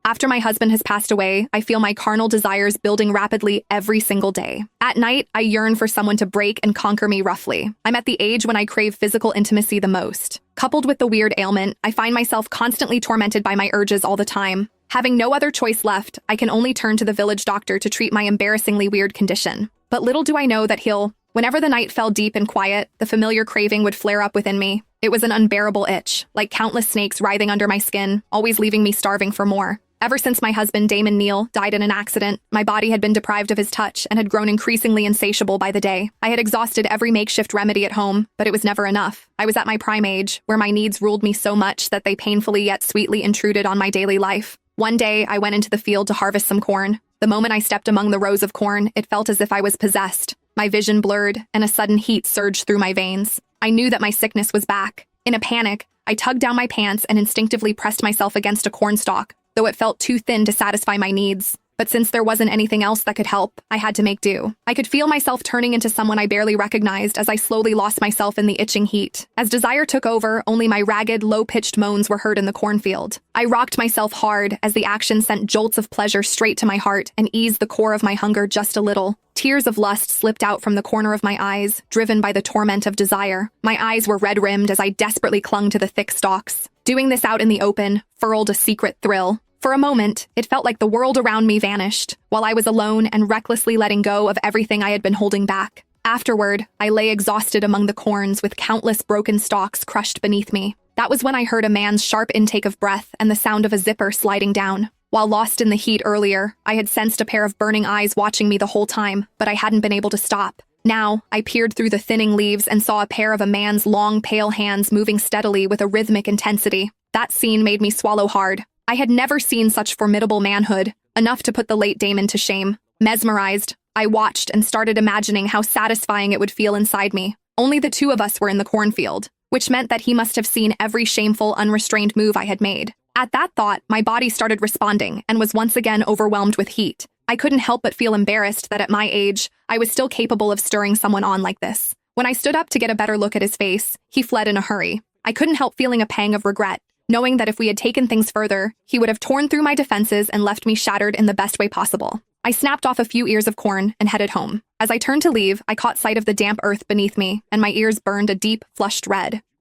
After my husband has passed away, I feel my carnal desires building rapidly every single day. At night, I yearn for someone to break and conquer me roughly. I'm at the age when I crave physical intimacy the most. Coupled with the weird ailment, I find myself constantly tormented by my urges all the time. Having no other choice left, I can only turn to the village doctor to treat my embarrassingly weird condition. But little do I know that whenever the night fell deep and quiet, the familiar craving would flare up within me. It was an unbearable itch, like countless snakes writhing under my skin, always leaving me starving for more. Ever since my husband, Damon Neal, died in an accident, my body had been deprived of his touch and had grown increasingly insatiable by the day. I had exhausted every makeshift remedy at home, but it was never enough. I was at my prime age, where my needs ruled me so much that they painfully yet sweetly intruded on my daily life. One day, I went into the field to harvest some corn. The moment I stepped among the rows of corn, it felt as if I was possessed. My vision blurred, and a sudden heat surged through my veins. I knew that my sickness was back. In a panic, I tugged down my pants and instinctively pressed myself against a cornstalk, though it felt too thin to satisfy my needs. But since there wasn't anything else that could help, I had to make do. I could feel myself turning into someone I barely recognized as I slowly lost myself in the itching heat. As desire took over, only my ragged, low-pitched moans were heard in the cornfield. I rocked myself hard as the action sent jolts of pleasure straight to my heart and eased the core of my hunger just a little. Tears of lust slipped out from the corner of my eyes, driven by the torment of desire. My eyes were red-rimmed as I desperately clung to the thick stalks. Doing this out in the open furled a secret thrill. For a moment, it felt like the world around me vanished, while I was alone and recklessly letting go of everything I had been holding back. Afterward, I lay exhausted among the corns with countless broken stalks crushed beneath me. That was when I heard a man's sharp intake of breath and the sound of a zipper sliding down. While lost in the heat earlier, I had sensed a pair of burning eyes watching me the whole time, but I hadn't been able to stop. Now, I peered through the thinning leaves and saw a pair of a man's long, pale hands moving steadily with a rhythmic intensity. That scene made me swallow hard. I had never seen such formidable manhood, enough to put the late Damon to shame. Mesmerized, I watched and started imagining how satisfying it would feel inside me. Only the two of us were in the cornfield, which meant that he must have seen every shameful, unrestrained move I had made. At that thought, my body started responding and was once again overwhelmed with heat. I couldn't help but feel embarrassed that at my age, I was still capable of stirring someone on like this. When I stood up to get a better look at his face, he fled in a hurry. I couldn't help feeling a pang of regret, knowing that if we had taken things further, he would have torn through my defenses and left me shattered in the best way possible. I snapped off a few ears of corn and headed home. As I turned to leave, I caught sight of the damp earth beneath me, and my ears burned a deep, flushed red.